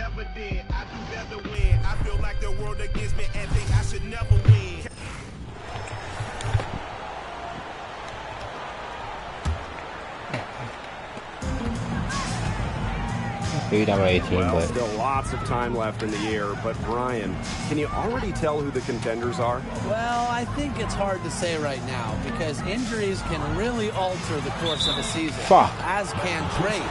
ever did. I do better win. I feel like the world against me and think I should never win. Number 18, well, but still lots of time left in the year. But Brian, can you already tell who the contenders are? Well, I think it's hard to say right now because injuries can really alter the course of a season, as can trades.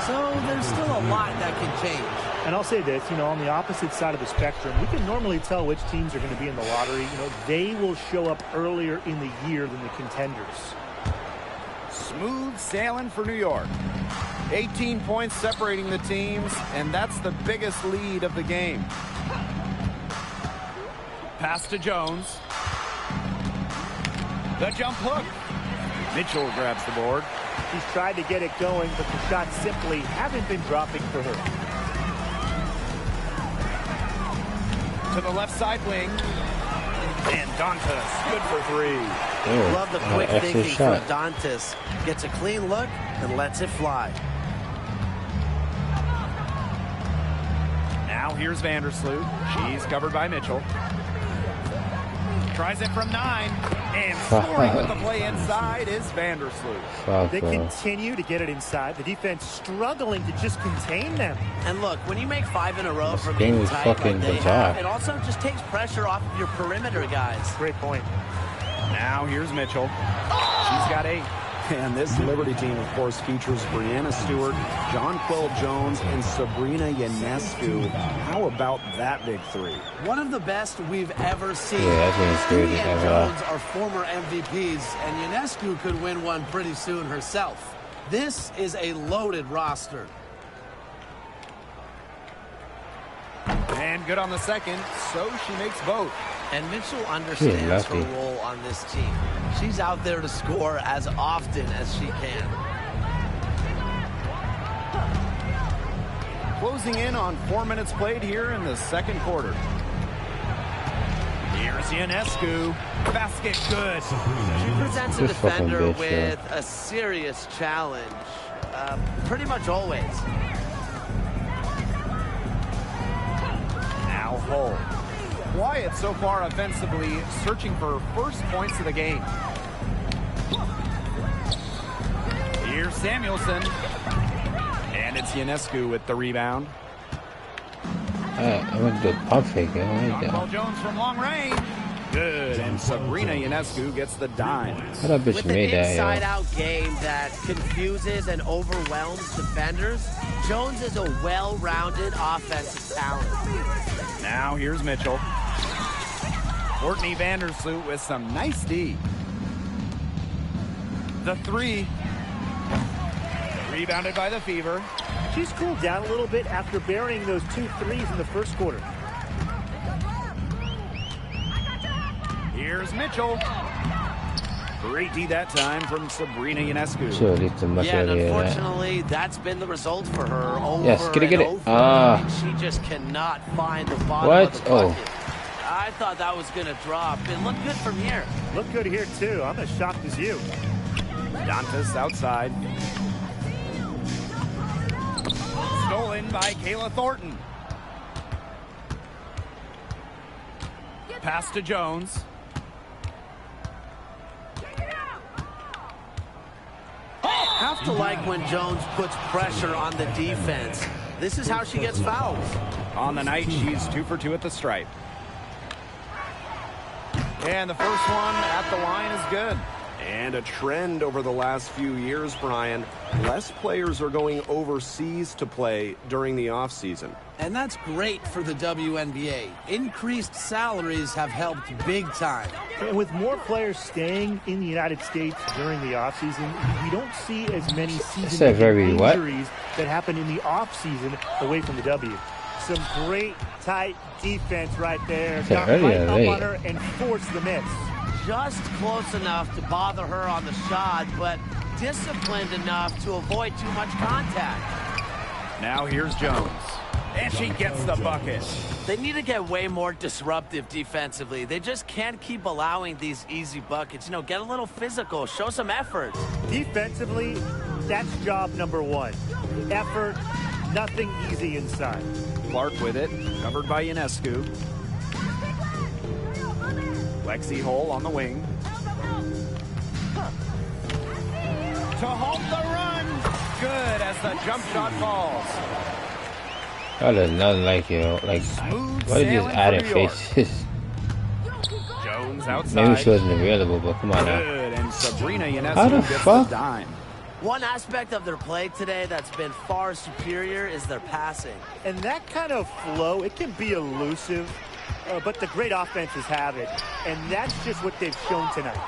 So there's still a lot that can change. And I'll say this, on the opposite side of the spectrum, we can normally tell which teams are going to be in the lottery. They will show up earlier in the year than the contenders. Smooth sailing for New York. 18 points separating the teams, and that's the biggest lead of the game. Pass to Jones. The jump hook. Mitchell grabs the board. She's tried to get it going, but the shots simply haven't been dropping for her. To the left side wing. And Dantas, good for three. Love the quick thinking from Dantas. Gets a clean look and lets it fly. Now here's Vandersloot. She's covered by Mitchell. Tries it from 9. And scoring with the play inside is Vandersloot. They continue to get it inside. The defense struggling to just contain them. And look, when you make 5 in a row from game is inside fucking like they bizarre. have, it also just takes pressure off of your perimeter guys. Great point. Now here's Mitchell. She's got 8. And this Liberty team, of course, features Brianna Stewart, Jonquel Jones, and Sabrina Ionescu. How about that big three? One of the best we've ever seen. Yeah, that's Stewart and Jones are former MVPs, and Ionescu could win one pretty soon herself. This is a loaded roster. And good on the second, so she makes both. And Mitchell understands her role on this team. She's out there to score as often as she can. Closing in on 4 minutes played here in the second quarter. Here's Ionescu. Basket good. She presents a defender with a serious challenge. Pretty much always. Now Hull. Quiet so far offensively, searching for first points of the game. Here's Samuelson. And it's Ionescu with the rebound. I went to pump fake. Jonquel Jones from long range. Good. And Sabrina Ionescu gets the dime. What a bitch With made an that, inside-out game that confuses and overwhelms defenders, Jones is a well-rounded offensive talent. Now here's Mitchell. Courtney Vandersloot with some nice D. The three. Rebounded by the Fever. She's cooled down a little bit after burying those 2 threes in the first quarter. Here's Mitchell. Great D that time from Sabrina Ionescu. Yeah, and unfortunately, that's been the result for her over yes, get it. She just cannot find the bottom of the bucket. I thought that was going to drop. It looked good from here. Looked good here, too. I'm as shocked as you. Dantas outside. Stolen by Kayla Thornton. Pass to Jones. Have to like when Jones puts pressure on the defense. This is how she gets fouls. On the night, she's 2 for 2 at the stripe. And the first one at the line is good. And a trend over the last few years, Brian. Less players are going overseas to play during the offseason. And that's great for the WNBA. Increased salaries have helped big time. And with more players staying in the United States during the offseason, we don't see as many season injuries that happen in the offseason away from the W. Some great tight defense right there. Got right up on her and forced the miss. Just close enough to bother her on the shot, but disciplined enough to avoid too much contact. Now here's Jones. And she gets the bucket. They need to get way more disruptive defensively. They just can't keep allowing these easy buckets. Get a little physical. Show some effort. Defensively, that's job number 1. Effort, nothing easy inside. Clark with it, covered by Ionescu. Lexi Hole on the wing. To halt the run. Good as the jump shot falls. That does nothing like you. Like, what is this added faces? Jones outside. Maybe she wasn't available, but come on now. Good, and Sabrina Ionescu How the gets fuck? the dime. One aspect of their play today that's been far superior is their passing. And that kind of flow, it can be elusive, but the great offenses have it. And that's just what they've shown tonight.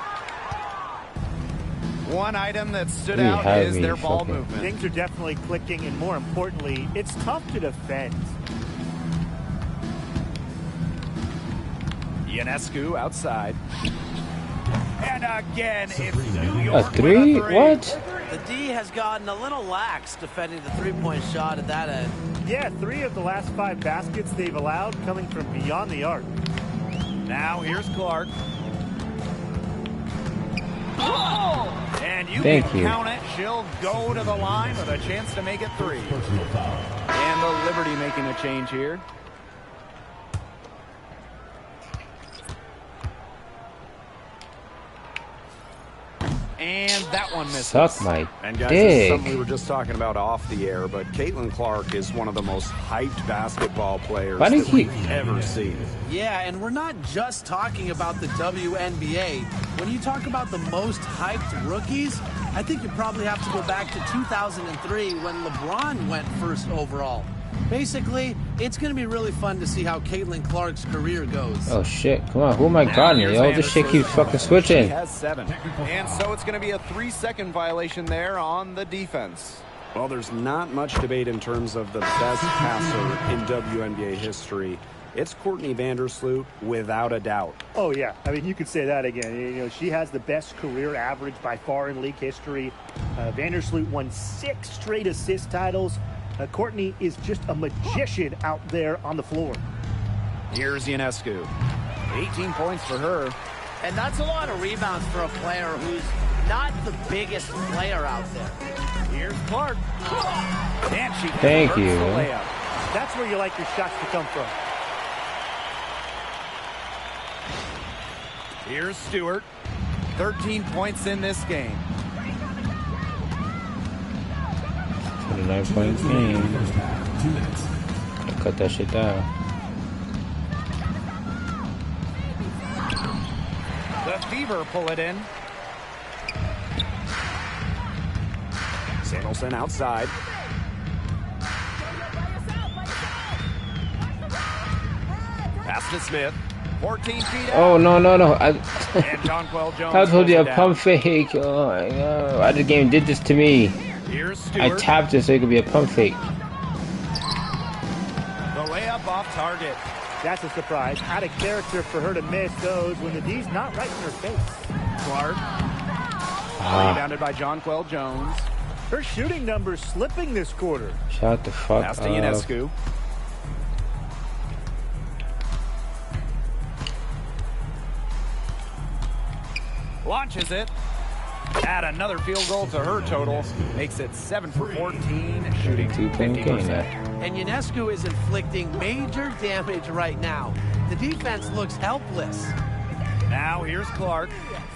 One item that stood out is their ball movement. Things are definitely clicking, and more importantly, it's tough to defend. Ionescu outside. And again, it's New York. A three? What? The D has gotten a little lax defending the three-point shot at that end. Yeah, 3 of the last 5 baskets they've allowed coming from beyond the arc. Now here's Clark. And you Thank can you. count it. She'll go to the line with a chance to make it 3. And the Liberty making a change here. And that one misses. Suck my And guys, dick. this is something we were just talking about off the air, but Caitlin Clark is one of the most hyped basketball players Why did that he- we've ever seen. Yeah, and we're not just talking about the WNBA. When you talk about the most hyped rookies, I think you probably have to go back to 2003 when LeBron went first overall. Basically, it's going to be really fun to see how Caitlin Clark's career goes. Oh shit, come on, who am I guarding? Yo, this shit keeps fucking She switching. has 7. And so it's going to be a 3-second violation there on the defense. Well, there's not much debate in terms of the best passer in WNBA history. It's Courtney Vandersloot, without a doubt. Oh, yeah. I mean, you could say that again. You know, she has the best career average by far in league history. Vandersloot won 6 straight assist titles. Courtney is just a magician out there on the floor. Here's Ionescu. 18 points for her. And that's a lot of rebounds for a player who's not the biggest player out there. Here's Clark. And she Thank converts you. the layup. That's where you like your shots to come from. Here's Stewart. 13 points in this game. 29-point game. Cut that shit down. The Fever pull it in. Samuelson outside. Pass to Smith. 14 feet out. Oh, no. And Jonquel Jones. I told you a pulls it pump fake. Oh my god. Why the game did this to me? down. Here's I Stewart. tapped it so it could be a pump fake. The layup off target. That's a surprise. Out of character for her to miss those when the D's not right in her face. Clark. Ah, Rebounded by Jonquel Jones. Her shooting numbers slipping this quarter. shut the fuck Pass up. to Ionescu. Launches it. Add another field goal to her total. Makes it 7 for 14, shooting 2-point game 50%. now. And Ionescu is inflicting major damage right now. The defense looks helpless. Now here's Clark.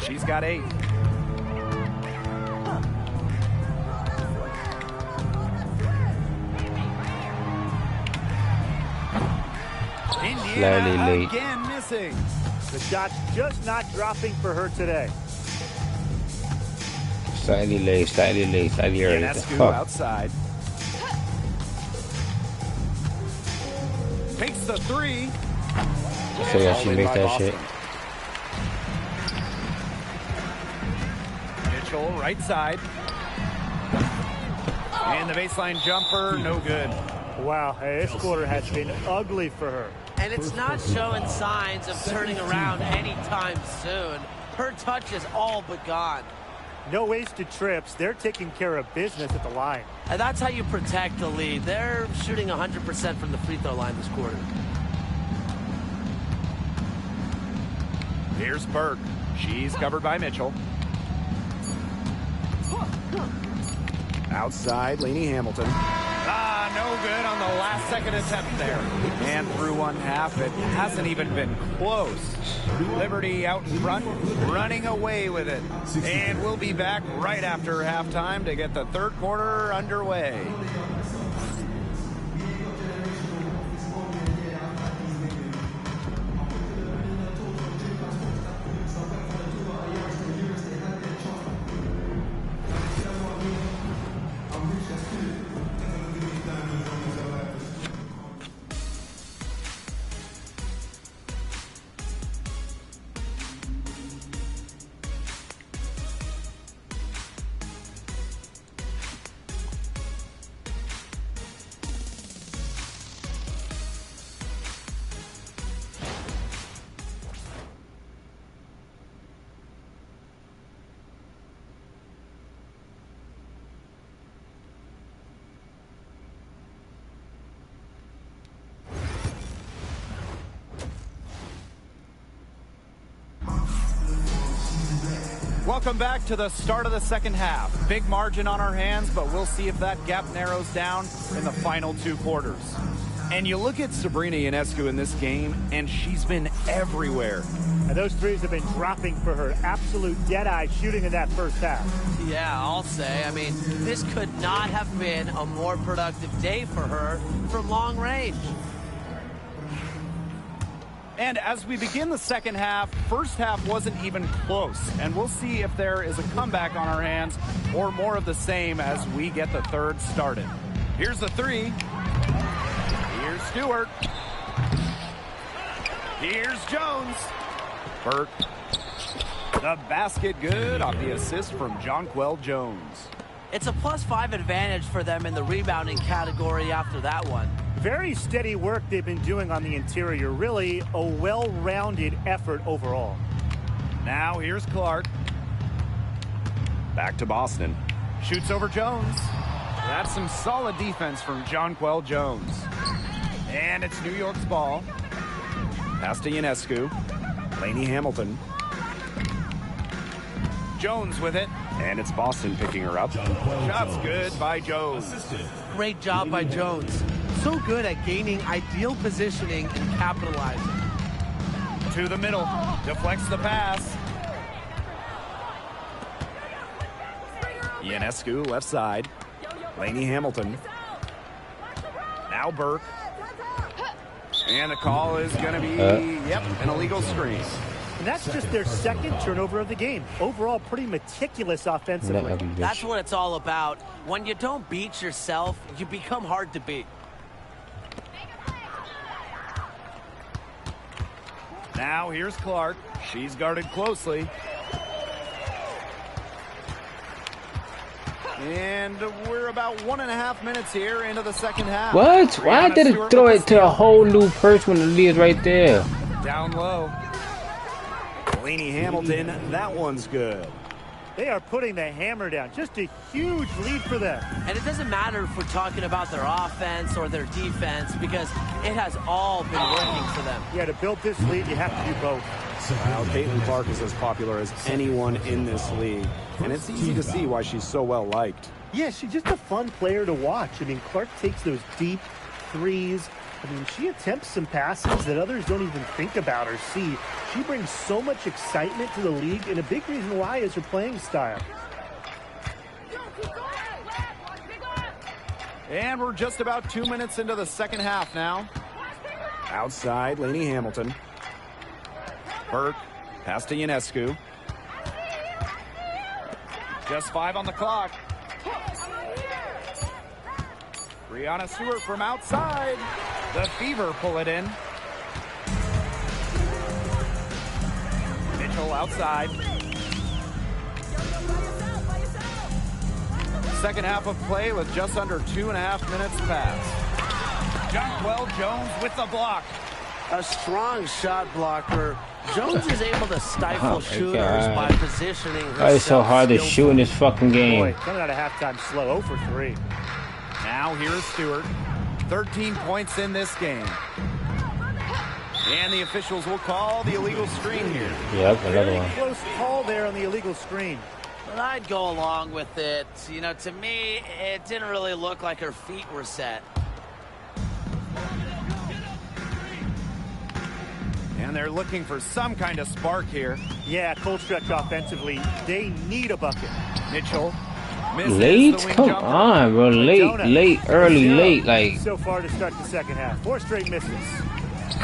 She's got 8. Indiana Slightly late. again missing. The shot's just not dropping for her today. Slightly late, slightly early. What the Ionescu fuck? outside. Takes the 3. So yeah, she make that shit. Mitchell, right side. And the baseline jumper, no good. Wow, hey, this quarter has been ugly for her. And it's not showing signs of turning around anytime soon. Her touch is all but gone. No wasted trips. They're taking care of business at the line. And that's how you protect the lead. They're shooting 100% from the free throw line this quarter. Here's Burke. She's covered by Mitchell. Outside, Lainey Hamilton. No good on the last second attempt there. And through one half, it hasn't even been close. Liberty out in front, running away with it. And we'll be back right after halftime to get the third quarter underway. Welcome back to the start of the second half. Big margin on our hands, but we'll see if that gap narrows down in the final two quarters. And you look at Sabrina Ionescu in this game, and she's been everywhere. And those threes have been dropping for her. Absolute dead-eye shooting in that first half. Yeah, I'll say. I mean, this could not have been a more productive day for her from long range. And as we begin the second half, first half wasn't even close. And we'll see if there is a comeback on our hands or more of the same as we get the third started. Here's the three. Here's Stewart. Here's Jones. Burke. The basket good off the assist from Jonquel Jones. It's a +5 advantage for them in the rebounding category after that one. Very steady work they've been doing on the interior. Really a well-rounded effort overall. Now here's Clark. Back to Boston. Shoots over Jones. That's some solid defense from Jonquel Jones. And it's New York's ball. Pass to Ionescu. Lainey Hamilton. Jones with it. And it's Boston picking her up. Shot's good by Jones. Great job by Jones. So good at gaining ideal positioning and capitalizing. To the middle. Deflects the pass. Ionescu left side. Lainey Hamilton. Now Burke. And the call is going to be, an illegal screen. And that's just their second turnover of the game. Overall, pretty meticulous offensively. That's what it's all about. When you don't beat yourself, you become hard to beat. Now here's Clark. She's guarded closely. And we're about 1.5 minutes here into the second half. What? Why did it throw it to a whole new person when the lead is right there? Down low. Lainey Hamilton, that one's good. They are putting the hammer down. Just a huge lead for them. And it doesn't matter if we're talking about their offense or their defense because it has all been working for them. Yeah, to build this lead, you have to do both. Well, Caitlin Clark is as popular as anyone in this league, and it's easy to see why she's so well liked. Yeah, she's just a fun player to watch. I mean, Clark takes those deep threes. I mean, she attempts some passes that others don't even think about or see. She brings so much excitement to the league, and a big reason why is her playing style. And we're just about 2 minutes into the second half now. Outside, Lainey Hamilton. Burke, pass to Ionescu. Just 5 on the clock. Brianna Stewart from outside. The Fever pull it in. Mitchell outside. Second half of play with just under 2.5 minutes passed. Jonquel Jones with the block. A strong shot blocker. Jones is able to stifle shooters by positioning herself. It's so hard to shoot in this fucking game. Boy, coming out of halftime slow, 0 for 3. Now here's Stewart. 13 points in this game. And the officials will call the illegal screen here. Yep, another one. Close call there on the illegal screen. Well, I'd go along with it. You know, to me, it didn't really look like her feet were set. And they're looking for some kind of spark here. Yeah, cold stretch offensively. They need a bucket. Mitchell misses Late? the wing Come jumper. on, bro. Late, early, late. Like, so far to start the second half. 4 straight misses.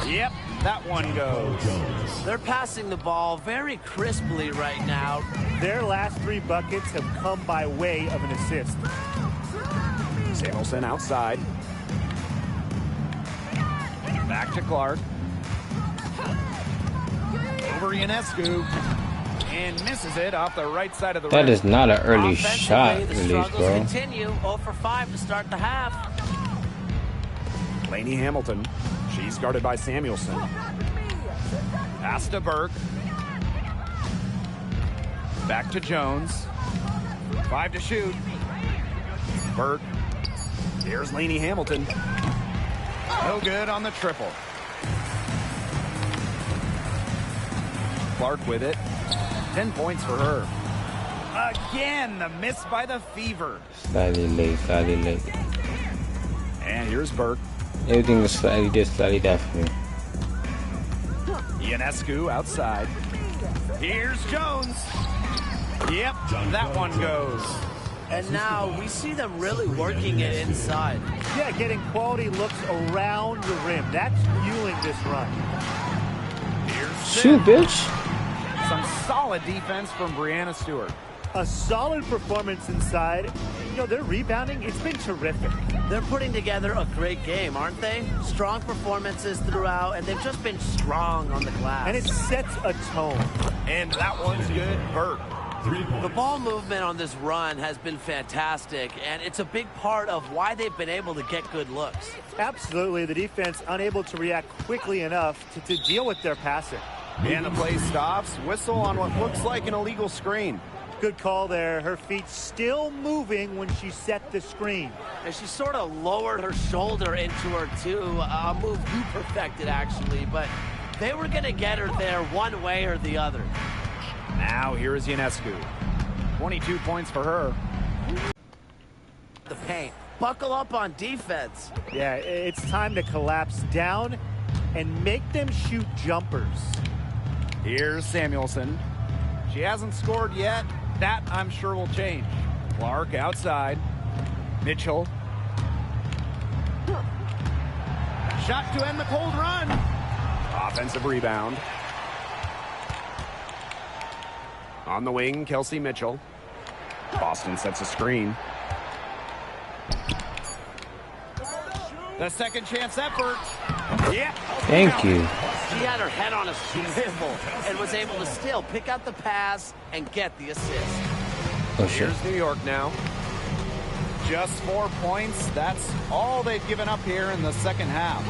Yep, that one goes. They're passing the ball very crisply right now. Their last 3 buckets have come by way of an assist. Samuelson outside. Back to Clark. Over Ionescu. And misses it off the right side of the rim. that is not an early Offensively, shot the release, struggles bro. continue. 0 for 5 to start the half. Lainey Hamilton. She's guarded by Samuelson. Pass to Burke. Back to Jones. 5 to shoot. Burke. Here's Lainey Hamilton. No good on the triple. Clark with it. 10 points for her. Again, the miss by the Fever. Slightly late. And here's Burke. Everything was slightly this, slightly that for me. Ionescu outside. Here's Jones. Yep, that one goes. And now we see them really working it inside. Yeah, getting quality looks around the rim. That's fueling this run. Here's Shoot, bitch. some solid defense from Brianna Stewart. A solid performance inside. You know, their rebounding, it's been terrific. They're putting together a great game, aren't they? Strong performances throughout, and they've just been strong on the glass. And it sets a tone. And that one's good. Burke. The ball movement on this run has been fantastic, and it's a big part of why they've been able to get good looks. Absolutely, the defense unable to react quickly enough to deal with their passing. And the play stops. Whistle on what looks like an illegal screen. Good call there. Her feet still moving when she set the screen. And she sort of lowered her shoulder into her, too. A move you perfected, actually, but they were going to get her there one way or the other. Now here is Ionescu. 22 points for her. The paint. Buckle up on defense. Yeah, it's time to collapse down and make them shoot jumpers. Here's Samuelson. She hasn't scored yet. That, I'm sure, will change. Clark outside. Mitchell. Shot to end the cold run. Offensive rebound. On the wing, Kelsey Mitchell. Boston sets a screen. The second chance effort. Yeah. Thank you. She had her head on a swivel and was able to still pick out the pass and get the assist. Oh, shit. Here's New York now. Just 4 points. That's all they've given up here in the second half.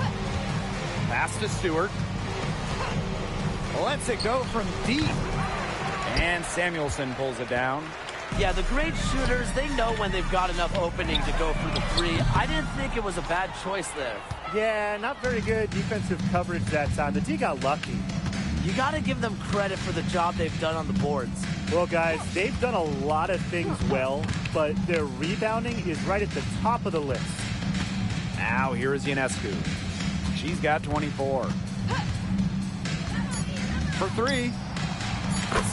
Pass to Stewart. Lets it go from deep. And Samuelson pulls it down. Yeah, the great shooters, they know when they've got enough opening to go for the three. I didn't think it was a bad choice there. Yeah, not very good defensive coverage that time. The D got lucky. You got to give them credit for the job they've done on the boards. Well, guys, they've done a lot of things well, but their rebounding is right at the top of the list. Now here is Ionescu. She's got 24. For three.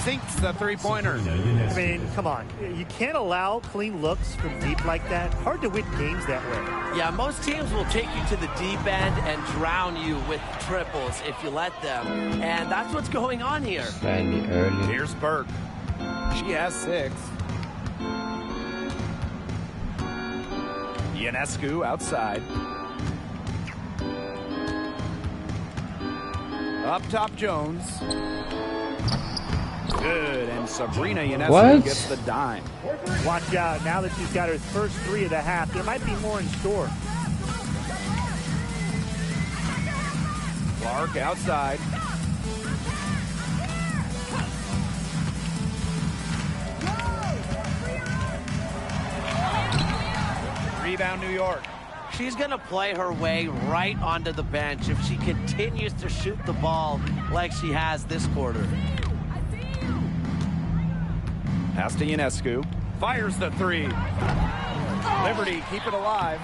Sinks the three-pointer. I mean, come on. You can't allow clean looks from deep like that. Hard to win games that way. Yeah, most teams will take you to the deep end and drown you with triples if you let them. And that's what's going on here. Slightly early. Here's Burke. She has 6. Ionescu outside. Up top, Jones. Good, and Sabrina Ionescu gets the dime. Watch out. Now that she's got her first 3 of the half, there might be more in store. Clark outside. Rebound, New York. She's going to play her way right onto the bench if she continues to shoot the ball like she has this quarter. Pass to Ionescu. Fires the three. Liberty keep it alive.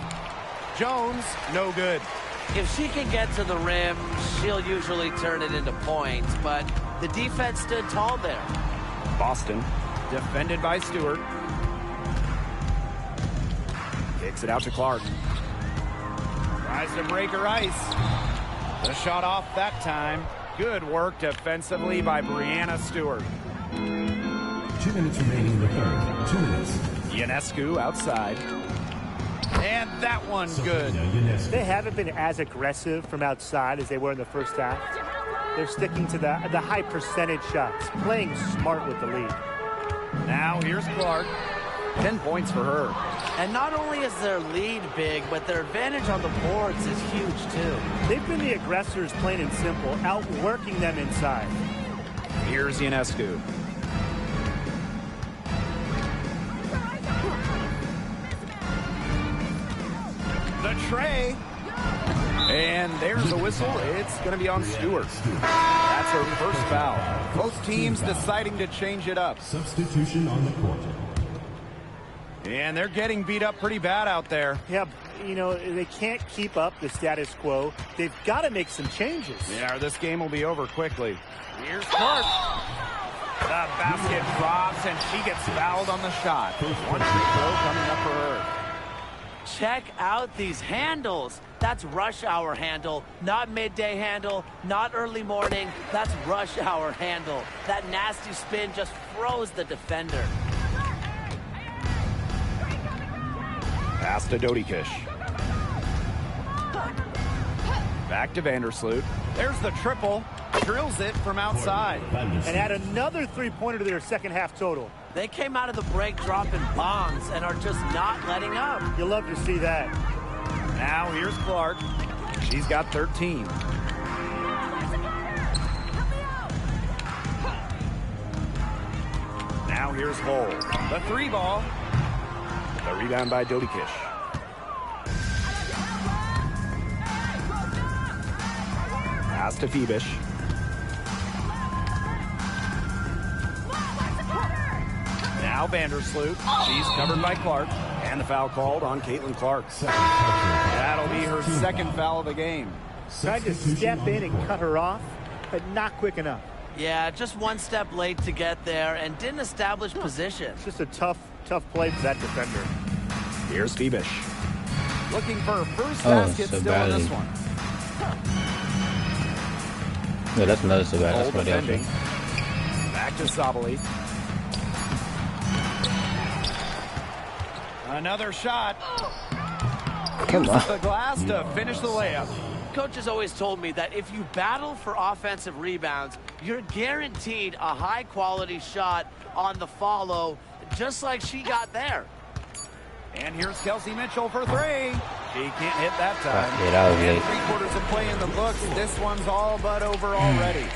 Jones, no good. If she can get to the rim, she'll usually turn it into points, but the defense stood tall there. Boston, defended by Stewart. Kicks it out to Clark. Tries to break her ice. The shot off that time. Good work defensively by Brianna Stewart. 2 minutes remaining in the third. 2 minutes. Ionescu outside. And that one good. They haven't been as aggressive from outside as they were in the first half. They're sticking to the high percentage shots, playing smart with the lead. Now here's Clark. 10 points for her. And not only is their lead big, but their advantage on the boards is huge too. They've been the aggressors, plain and simple, outworking them inside. Here's Ionescu. The tray. And there's a whistle. It's going to be on Stewart. That's her first foul. Both teams deciding to change it up. Substitution on the court. And they're getting beat up pretty bad out there. Yeah, you know, they can't keep up the status quo. They've got to make some changes. Yeah, this game will be over quickly. Here's Clark. The basket drops, and she gets fouled on the shot. One free throw coming up for her. Check out these handles. That's rush hour handle, not midday handle, not early morning. That's rush hour handle. That nasty spin just froze the defender. Pass to Dodikish. Back to Vandersloot. There's the triple. Drills it from outside. And add another three-pointer to their second half total. They came out of the break dropping bombs and are just not letting up. You'll love to see that. Now here's Clark. She's got 13. Now here's Hull. The three ball. The rebound by Dodikish. Pass to Phoebish. Now Vandersloot. She's covered by Clark. And the foul called on Caitlin Clark. That'll be her second foul of the game. Tried to step in and cut her off, but not quick enough. Yeah, just one step late to get there and didn't establish position. It's just a tough play for that defender. Here's Phoebish. Looking for her first basket so still in this badly. one. No, that's another so bad. That's Hull what they defending. Back to Sabali. Another shot. Come Uses the on. glass to finish the layup. Coach has always told me that if you battle for offensive rebounds, you're guaranteed a high-quality shot on the follow, just like she got there. And here's Kelsey Mitchell for three. She can't hit that time. Yeah, that was And late. 3/4 of play in the books. This one's all but over already.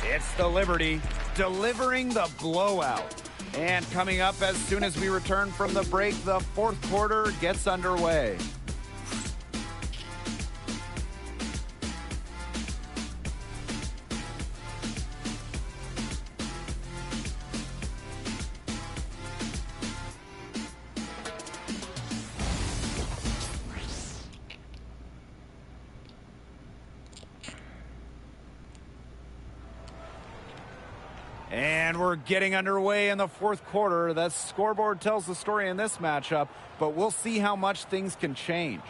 It's the Liberty delivering the blowout. And coming up as soon as we return from the break, the fourth quarter gets underway. And we're getting underway in the fourth quarter. The scoreboard tells the story in this matchup, but we'll see how much things can change.